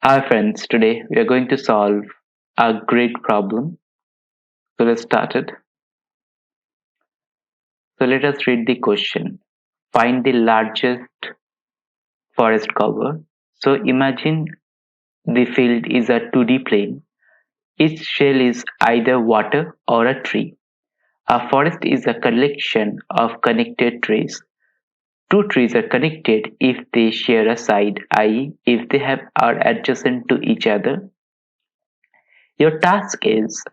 Hi friends, today we are going to solve a grid problem. So let's start it. So let us read the question. Find the largest forest cover. So imagine the field is a 2D plane. Each shell is either water or a tree. A forest is a collection of connected trees. Two trees are connected if they share a side, i.e. if they are adjacent to each other. Your task is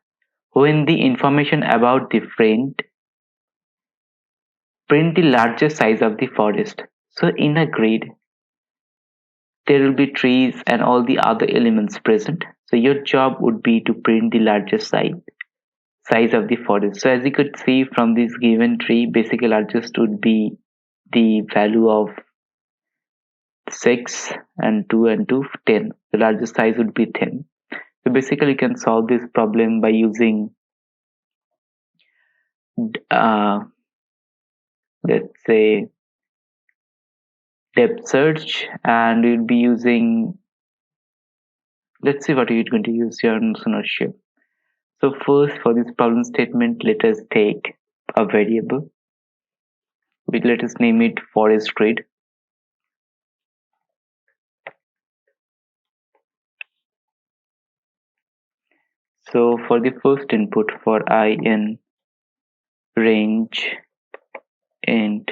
when the information about the friend print the largest size of the forest. So in a grid, there will be trees and all the other elements present. So your job would be to print the largest size of the forest. So as you could see from this given tree, basically largest would be the value of 6 and 2 and 2, 10. The largest size would be 10. So basically you can solve this problem by using uh, let's say depth search, and you'll be using, let's see what you're going to use here. I'm not sure. So first, for this problem statement, let us take a variable. Let us name it forest grid. So for the first input, for I in range int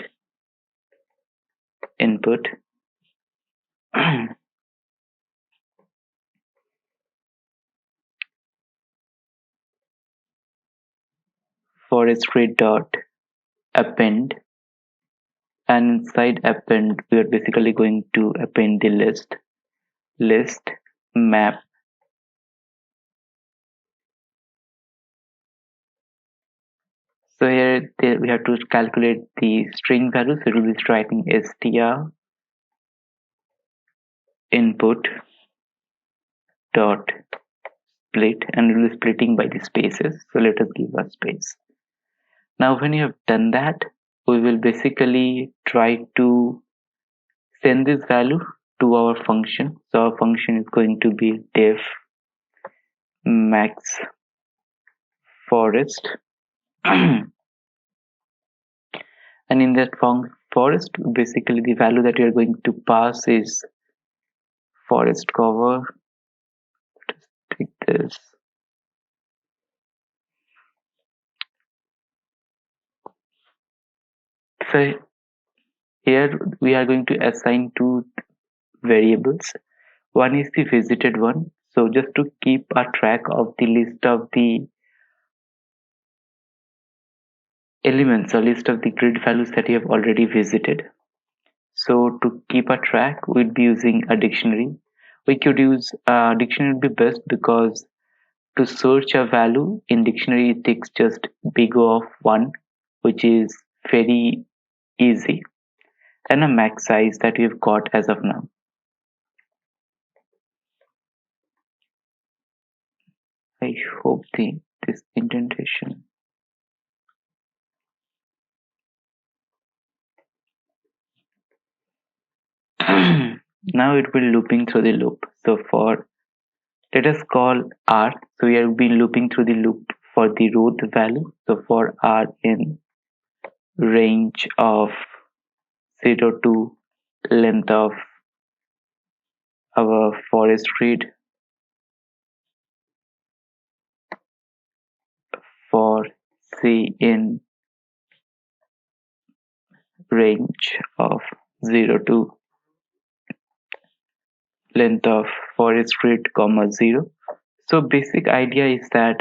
input, forest grid dot append, and inside append we are basically going to append the list map. So here we have to calculate the string values. So it will be writing str input dot split, and it will be splitting by the spaces. So let us give a space. Now when you have done that, we will basically try to send this value to our function. So our function is going to be def max forest and in that forest, basically the value that we are going to pass is forest cover. Just take this. So here we are going to assign two variables. One is the visited one. So just to keep a track of the list of the elements or list of the grid values that you have already visited. So to keep a track, we'd be using a dictionary. We could use a dictionary would be best because to search a value in dictionary it takes just big O of 1, which is very easy, and a max size that we've got as of now. I hope this indentation. Now it will looping through the loop. So for let us call R. So we have been looping through the loop for the root value. So for R in range of 0 to length of our forest grid, for C in range of 0 to length of forest grid comma 0. So basic idea is that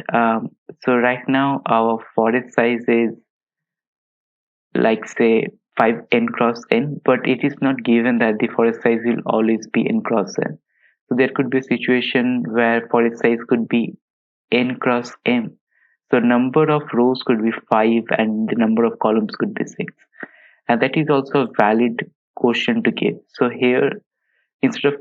so right now our forest size is like say 5n cross n, but it is not given that the forest size will always be n cross n. So there could be a situation where forest size could be n cross m. So number of rows could be 5 and the number of columns could be 6. And that is also a valid question to give. So here, instead of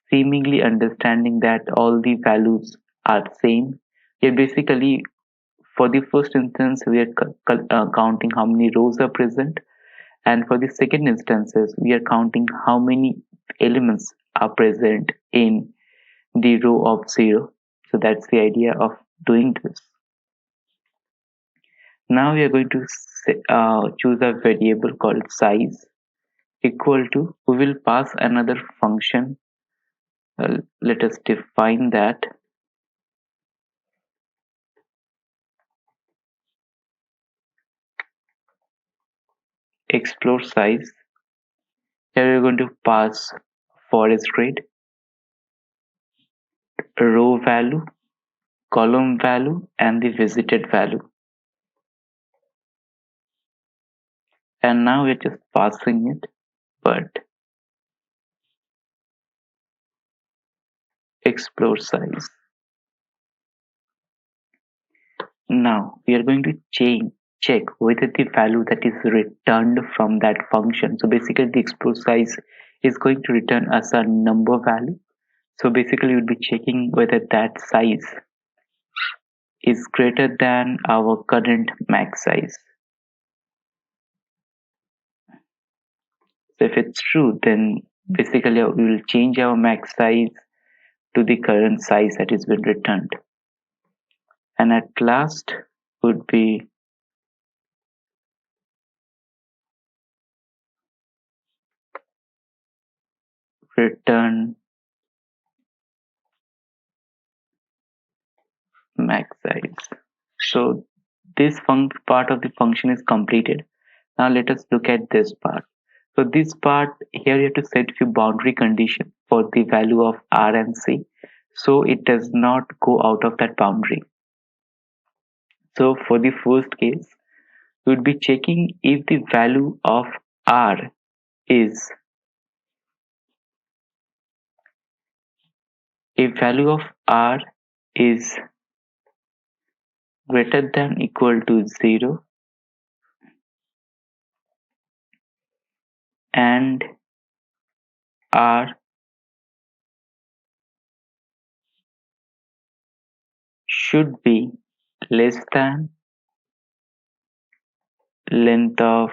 seemingly understanding that all the values are same, we are basically, for the first instance, we are counting how many rows are present, and for the second instances, we are counting how many elements are present in the row of 0. So that's the idea of doing this. Now we are going to choose a variable called size equal to, we will pass another function. Let us define that. ExploreSize. Here we're going to pass forest grade, row value, column value, and the visited value. And now we're just passing it, but ExploreSize. Now we are going to check whether the value that is returned from that function. So basically the ExploreSize is going to return us a number value. So basically we'll be checking whether that size is greater than our current max size. So if it's true, then basically we will change our max size to the current size that has been returned. And at last would be return max size. So this part of the function is completed. Now let us look at this part. So this part here you have to set few boundary conditions for the value of R and C, so it does not go out of that boundary. So for the first case, we would be checking if the value of R is greater than equal to 0 and R should be less than length of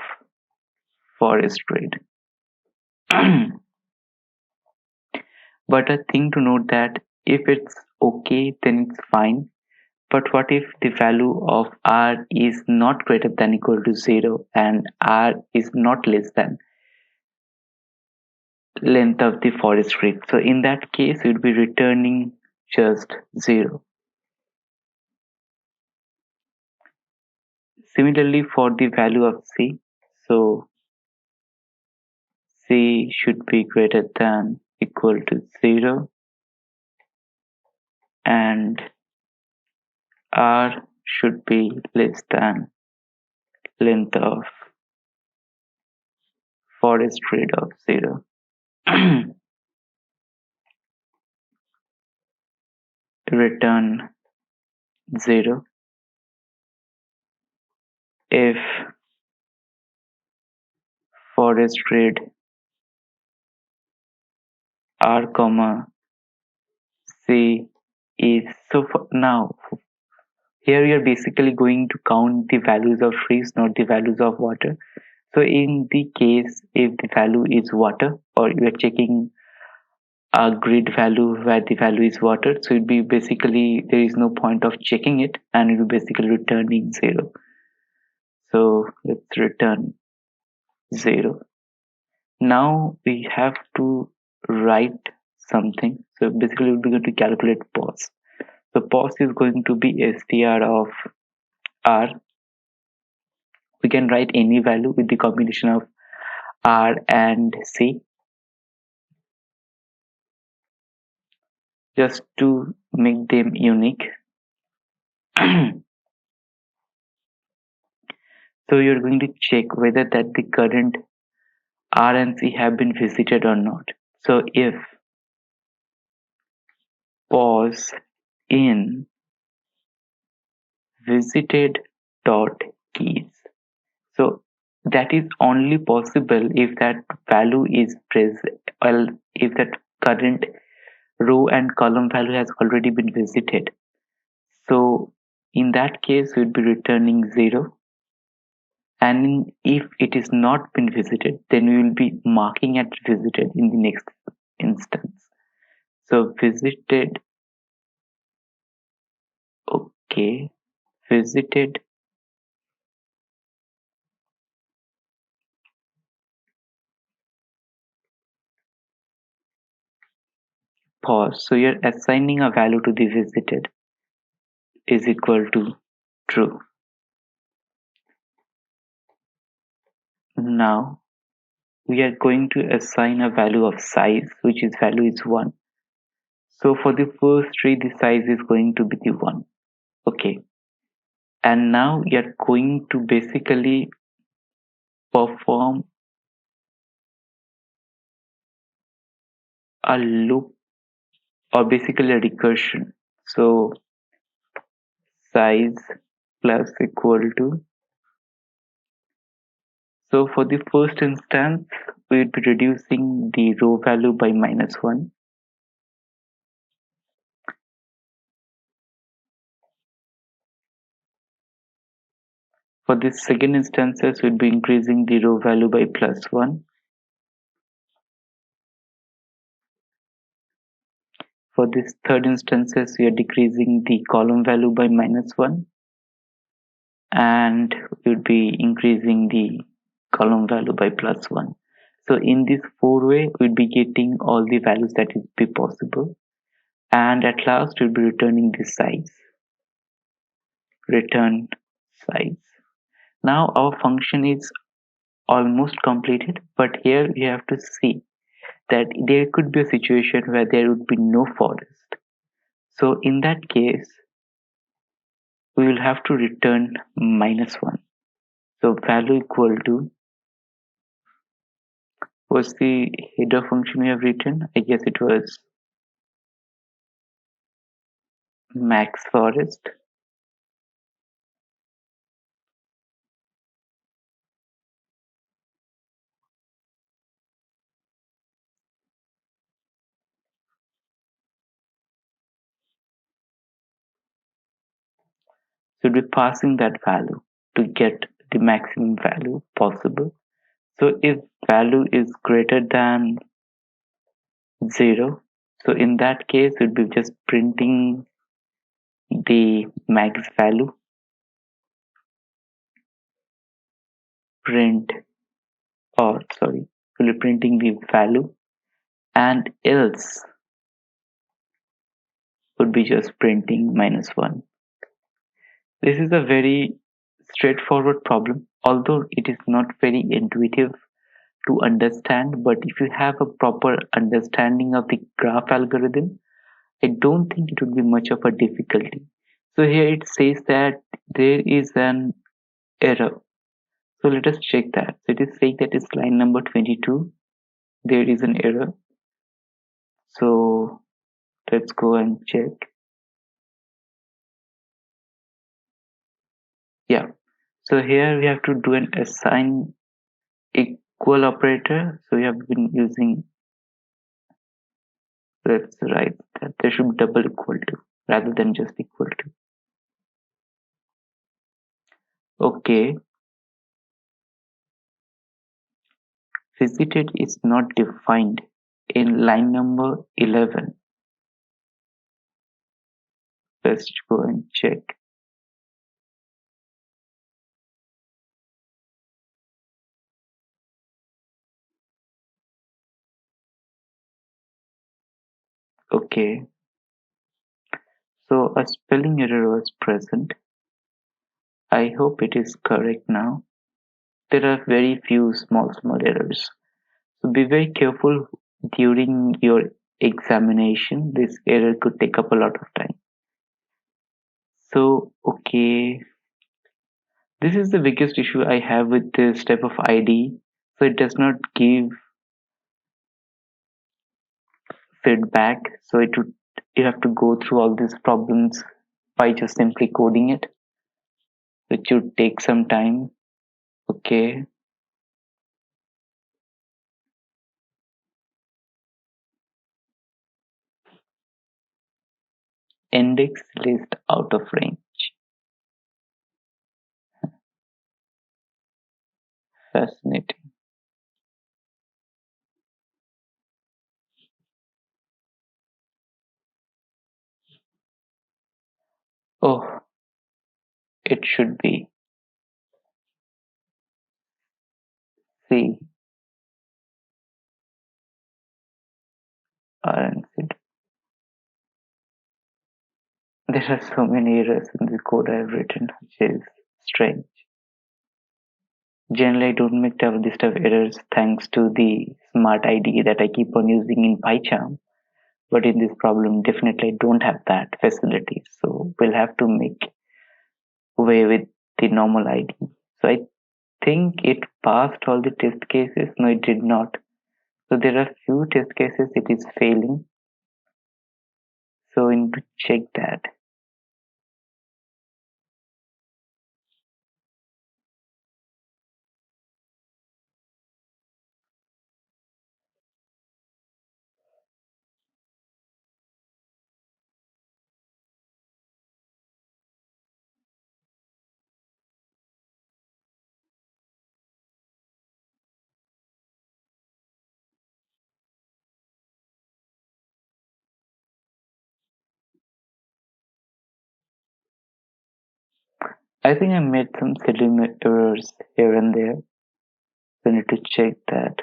forest grade. But a thing to note that if it's okay, then it's fine. But what if the value of R is not greater than equal to 0 and R is not less than length of the forest grade? So in that case, we'll be returning just 0. Similarly for the value of C, so C should be greater than equal to 0 and R should be less than length of forest grade of 0. Return 0 if forest grade R comma C is, so for now here you're basically going to count the values of trees, not the values of water. So in the case if the value is water, or you are checking a grid value where the value is water, so it'd be basically there is no point of checking it and it will basically returning 0. So let's return 0. Now we have to write something. So basically we're going to calculate pos. So pos is going to be str of R. We can write any value with the combination of R and C, just to make them unique. So you're going to check whether that the current R and C have been visited or not. So if pos in visited dot keys, so that is only possible if that value is present, well, if that current row and column value has already been visited. So in that case we'll be returning 0, and if it is not been visited, then we will be marking it visited in the next instance. So visited, okay, visited, pause. So you're assigning a value to the visited is equal to true. Now we are going to assign a value of size, which is value is 1. So for the first tree, the size is going to be the 1. Okay. And now we are going to basically perform a loop or basically a recursion. So size plus equal to. So for the first instance, we would be reducing the row value by -1. For this second instances, we'd be increasing the row value by +1. For this third instances, we are decreasing the column value by -1, and we'd be increasing the column value by +1. So in this 4-way, we'd be getting all the values that would be possible. And at last, we'll be returning the size. Return size. Now our function is almost completed, but here we have to see that there could be a situation where there would be no forest. So in that case, we will have to return -1. So value equal to, what's the header function we have written? I guess it was max forest. So we'll be passing that value to get the maximum value possible. So if value is greater than 0, so in that case we'll be just printing the max value, print, or sorry, we'll be printing the value, and else would be just printing -1. This is a very straightforward problem, although it is not very intuitive to understand, but if you have a proper understanding of the graph algorithm, I don't think it would be much of a difficulty. So here it says that there is an error. So let us check that. So it is saying that it's line number 22. There is an error. So let's go and check. Yeah. So here we have to do an assign equal operator. So we have been using, let's write that there should be double equal to rather than just equal to. Okay. Visited is not defined in line number 11. Let's go and check. Okay. So a spelling error was present. I hope it is correct now. There are very few small errors. So be very careful during your examination. This error could take up a lot of time. So, okay. This is the biggest issue I have with this type of ID. So it does not give feedback. So you have to go through all these problems by just simply coding it, which should take some time. Okay. Index list out of range. Fascinating. Oh, it should be C, RNC. There are so many errors in the code I've written, which is strange. Generally, I don't make this type of errors thanks to the smart IDE that I keep on using in PyCharm. But in this problem, definitely I don't have that facility. So we'll have to make way with the normal IDE. So I think it passed all the test cases. No, it did not. So there are few test cases it is failing. So I need to check that. I think I made some silly errors here and there. So I need to check that.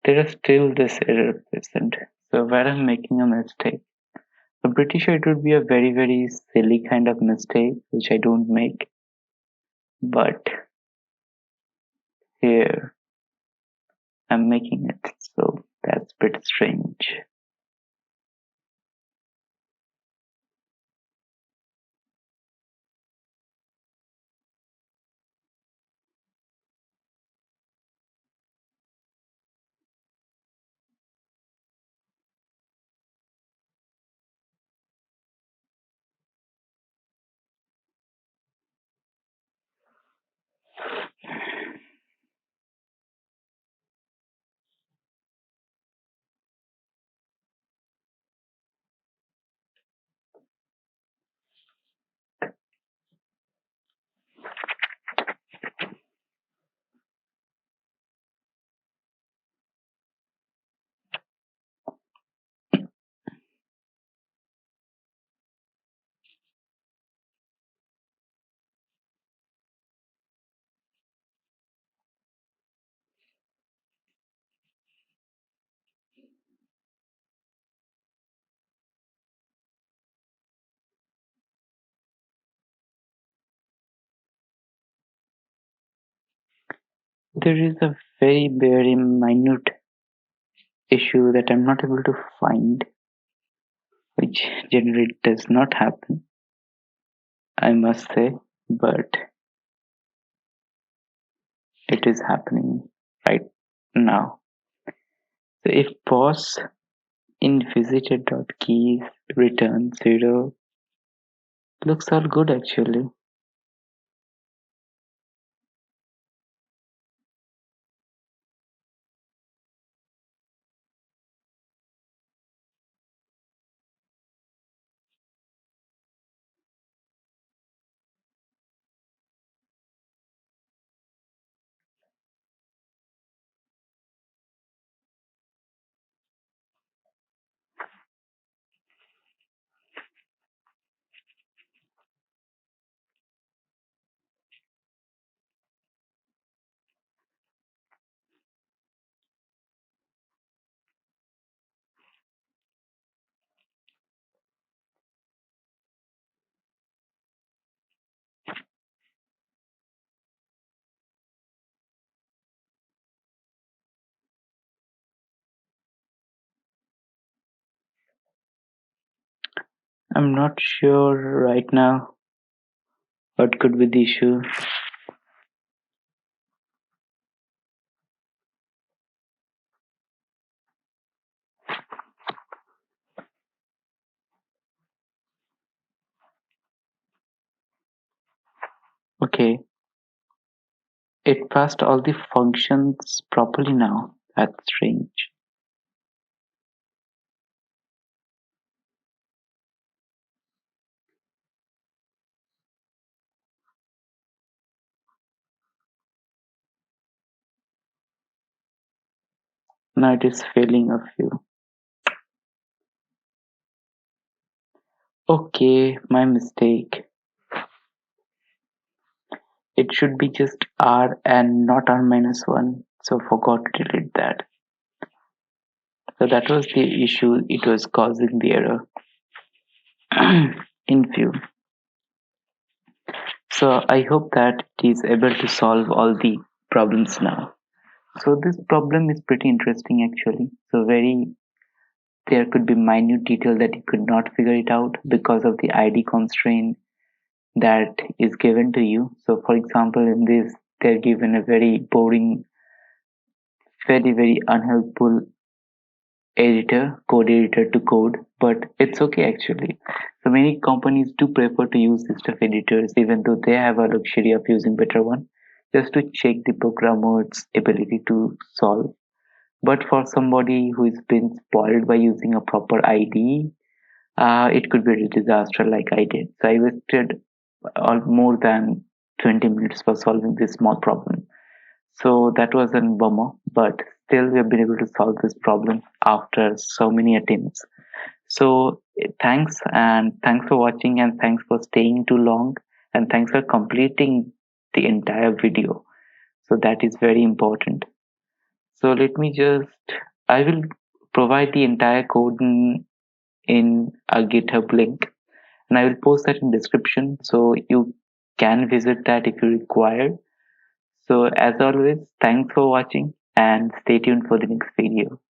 There is still this error present. So where I'm making a mistake. I'm pretty sure it would be a very, very silly kind of mistake, which I don't make. But here I'm making it. So that's a bit strange. There is a very, very minute issue that I'm not able to find, which generally does not happen, I must say, but it is happening right now. So if pos in visitor.keys return 0, looks all good actually. I'm not sure right now what could be the issue. Okay, it passed all the functions properly now. That's strange. Now it is failing a few. Okay, my mistake. It should be just R and not R minus 1. So forgot to delete that. So that was the issue. It was causing the error in view. So I hope that it is able to solve all the problems now. So this problem is pretty interesting actually. So there could be minute detail that you could not figure it out because of the ID constraint that is given to you. So for example, in this, they're given a very boring, very unhelpful code editor to code, but it's okay actually. So many companies do prefer to use this stuff editors, even though they have a luxury of using better one, just to check the programmer's ability to solve. But for somebody who has been spoiled by using a proper IDE, it could be a disaster like I did. So I wasted more than 20 minutes for solving this small problem. So that was a bummer, but still we have been able to solve this problem after so many attempts. So thanks for watching and thanks for staying too long and thanks for completing the entire video. So that is very important. So I will provide the entire code in a GitHub link and I will post that in description so you can visit that if you require. So as always, thanks for watching and stay tuned for the next video.